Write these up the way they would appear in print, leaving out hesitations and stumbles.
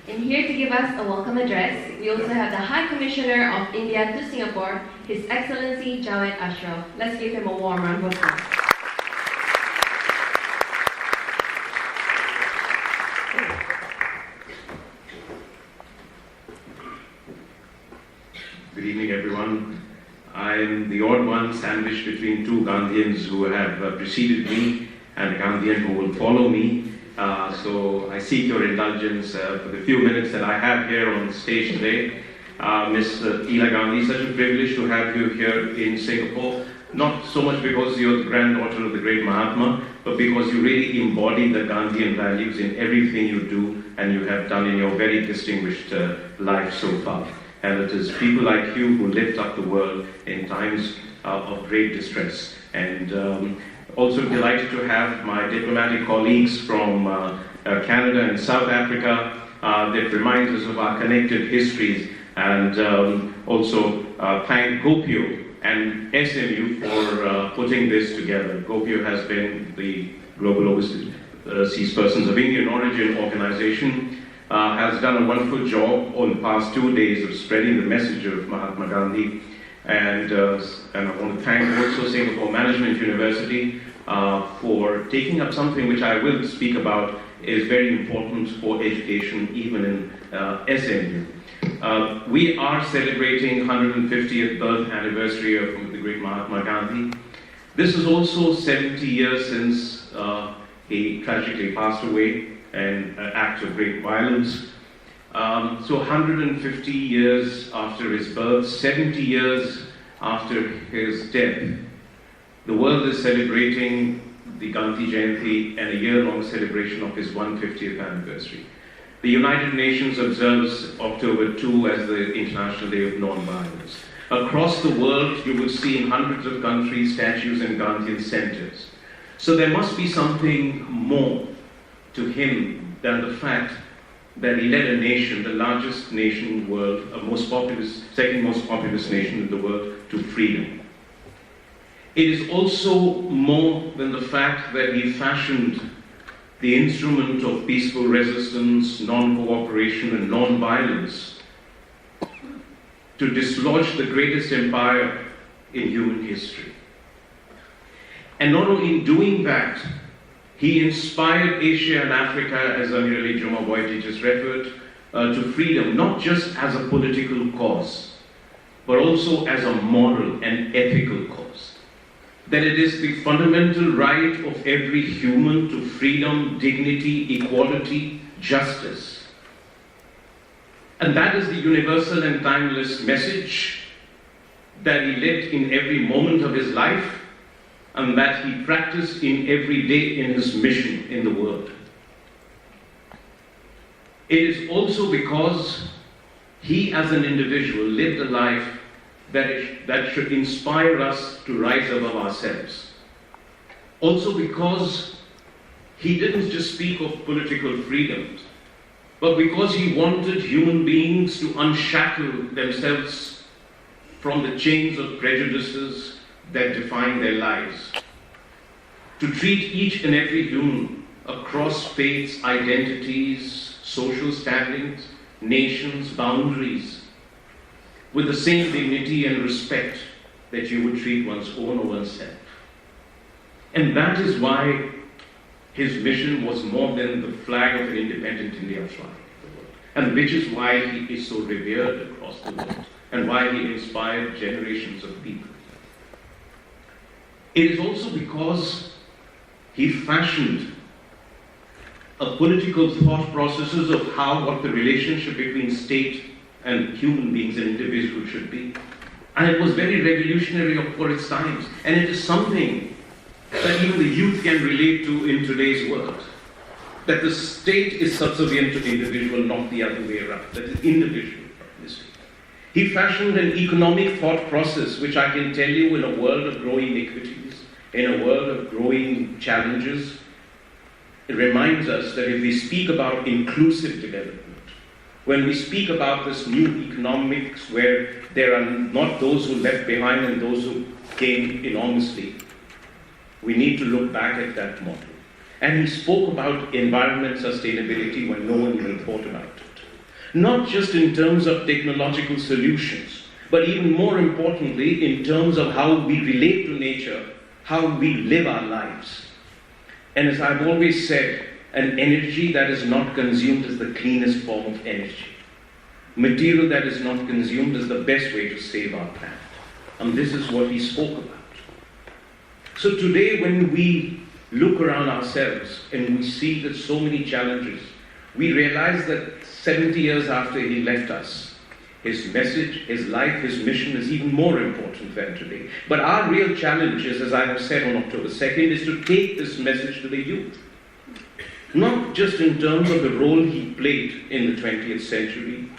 And here to give us a welcome address, we also have the High Commissioner of India to Singapore, His Excellency Jawed Ashraf. Let's give him a warm round of applause. Good evening, everyone. I'm the odd one sandwiched between two Gandhians who have preceded me and a Gandhian who will follow me. So I seek your indulgence for the few minutes that I have here on stage today. Ms. Ila Gandhi, such a privilege to have you here in Singapore, not so much because you're the granddaughter of the great Mahatma, but because you really embody the Gandhian values in everything you do and you have done in your very distinguished life so far. And it is people like you who lift up the world in times of great distress. And also delighted to have my diplomatic colleagues from Canada and South Africa that remind us of our connected histories. And also thank Gopio and SMU for putting this together. Gopio has been the Global Overseas Persons of Indian Origin organization. Has done a wonderful job on the past 2 days of spreading the message of Mahatma Gandhi. And I want to thank also Singapore Management University for taking up something which I will speak about is very important for education even in SMU. We are celebrating 150th birth anniversary of the great Mahatma Gandhi. This is also 70 years since he tragically passed away, an act of great violence. So 150 years after his birth, 70 years after his death, the world is celebrating the Gandhi Jayanti and a year-long celebration of his 150th anniversary. The United Nations observes October 2 as the International Day of Non-Violence. Across the world, you will see in hundreds of countries statues in Gandhian centers. So there must be something more to him than the fact that he led a nation, the largest nation in the world, second most populous nation in the world, to freedom. It is also more than the fact that he fashioned the instrument of peaceful resistance, non-cooperation, and non-violence to dislodge the greatest empire in human history. And not only in doing that, he inspired Asia and Africa, as Amir Ali Juma Boyti just referred, to freedom, not just as a political cause, but also as a moral and ethical cause. That it is the fundamental right of every human to freedom, dignity, equality, justice. And that is the universal and timeless message that he lived in every moment of his life, and that he practiced in every day in his mission in the world. It is also because he as an individual lived a life that should inspire us to rise above ourselves. Also because he didn't just speak of political freedom, but because he wanted human beings to unshackle themselves from the chains of prejudices that define their lives, to treat each and every human across faiths, identities, social standings, nations, boundaries, with the same dignity and respect that you would treat one's own or oneself. And that is why his mission was more than the flag of an independent India flying the world, and which is why he is so revered across the world, and why he inspired generations of people. It is also because he fashioned a political thought processes of what the relationship between state and human beings and individuals should be. And it was very revolutionary for its times. And it is something that even the youth can relate to in today's world. That the state is subservient to the individual, not the other way around. That is individual from the state. He fashioned an economic thought process, which I can tell you in a world of growing inequities, in a world of growing challenges, it reminds us that if we speak about inclusive development, when we speak about this new economics where there are not those who left behind and those who came enormously, we need to look back at that model. And he spoke about environment sustainability when no one even thought about it. not just in terms of technological solutions, but even more importantly, in terms of how we relate to nature, how we live our lives. And as I've always said, an energy that is not consumed is the cleanest form of energy. Material that is not consumed is the best way to save our planet. And this is what he spoke about. So today, when we look around ourselves and we see that so many challenges, we realize that 70 years after he left us, his message, his life, his mission is even more important than today. But our real challenge is, as I have said on October 2nd, is to take this message to the youth. Not just in terms of the role he played in the 20th century.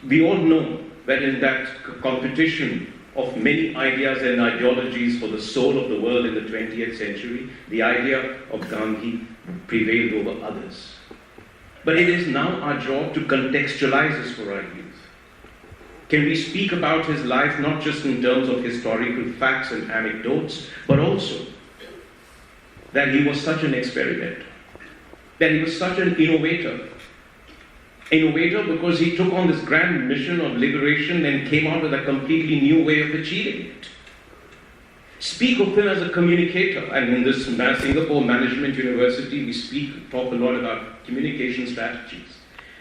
We all know that in that competition of many ideas and ideologies for the soul of the world in the 20th century, the idea of Gandhi prevailed over others. But it is now our job to contextualize this for our youth. Can we speak about his life not just in terms of historical facts and anecdotes, but also that he was such an experimenter, that he was such an innovator. Innovator because he took on this grand mission of liberation and came out with a completely new way of achieving it. Speak of him as a communicator, and in this Singapore Management University we talk a lot about communication strategies.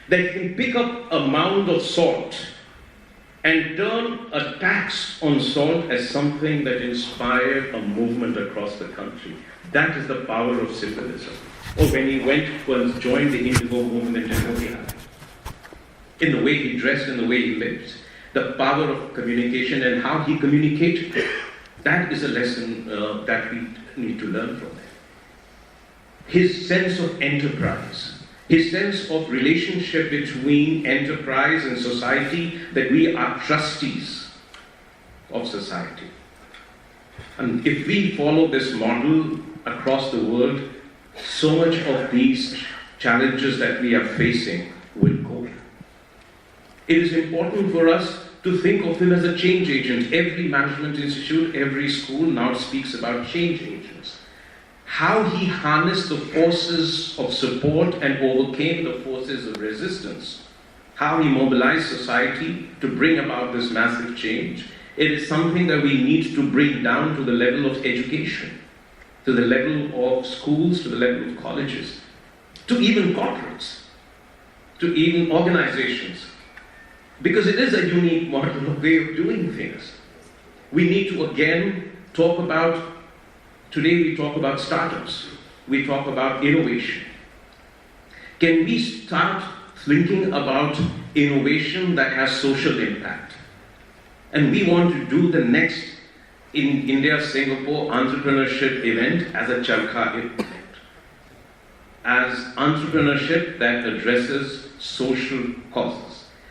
That you can pick up a mound of salt and turn a tax on salt as something that inspired a movement across the country. That is the power of symbolism. Or when he went and joined the Indigo movement in Mumbai, in the way he dressed, in the way he lived, the power of communication and how he communicated. That is a lesson that we need to learn from him. His sense of enterprise, his sense of relationship between enterprise and society, that we are trustees of society. And if we follow this model across the world, so much of these challenges that we are facing will go. It is important for us to think of him as a change agent. Every management institute, every school now speaks about change agents. How he harnessed the forces of support and overcame the forces of resistance. How he mobilized society to bring about this massive change. It is something that we need to bring down to the level of education, to the level of schools, to the level of colleges, to even corporates, to even organizations. Because it is a unique model of way of doing things. We need to again talk about, today we talk about startups, we talk about innovation. Can we start thinking about innovation that has social impact? And we want to do the next in India-Singapore entrepreneurship event as a Charkha event. As entrepreneurship that addresses social causes,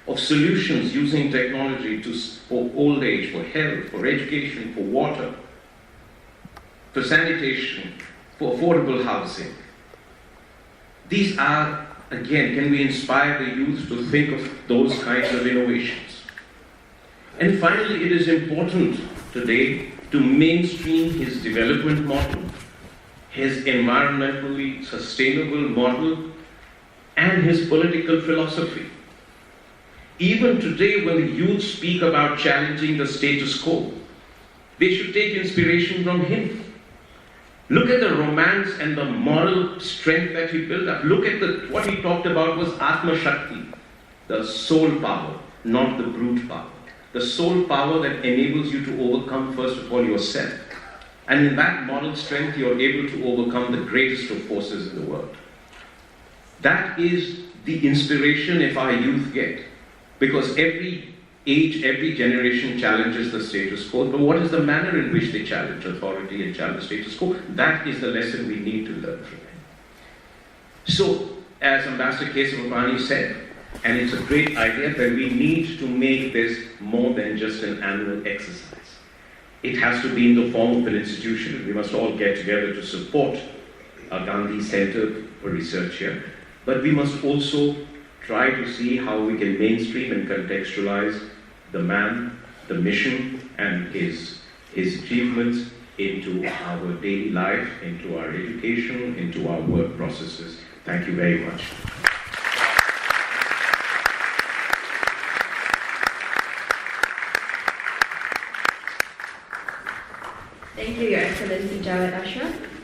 of solutions using technology for old age, for health, for education, for water, for sanitation, for affordable housing. These are, again, can we inspire the youth to think of those kinds of innovations? And finally, it is important today to mainstream his development model, his environmentally sustainable model, and his political philosophy. Even today, when the youth speak about challenging the status quo, they should take inspiration from him. Look at the romance and the moral strength that he built up. Look at what he talked about was Atma Shakti, the soul power, not the brute power. The soul power that enables you to overcome, first of all, yourself. And in that moral strength, you're able to overcome the greatest of forces in the world. That is the inspiration if our youth get. Because every age, every generation challenges the status quo. But what is the manner in which they challenge authority and challenge status quo? That is the lesson we need to learn from him. So, as Ambassador Kesavapani said, and it's a great idea, that we need to make this more than just an annual exercise. It has to be in the form of an institution. We must all get together to support a Gandhi Center for Research here. But we must also try to see how we can mainstream and contextualize the man, the mission, and his achievements into our daily life, into our education, into our work processes. Thank you very much. Thank you, Your Excellency Jawed Ashraf.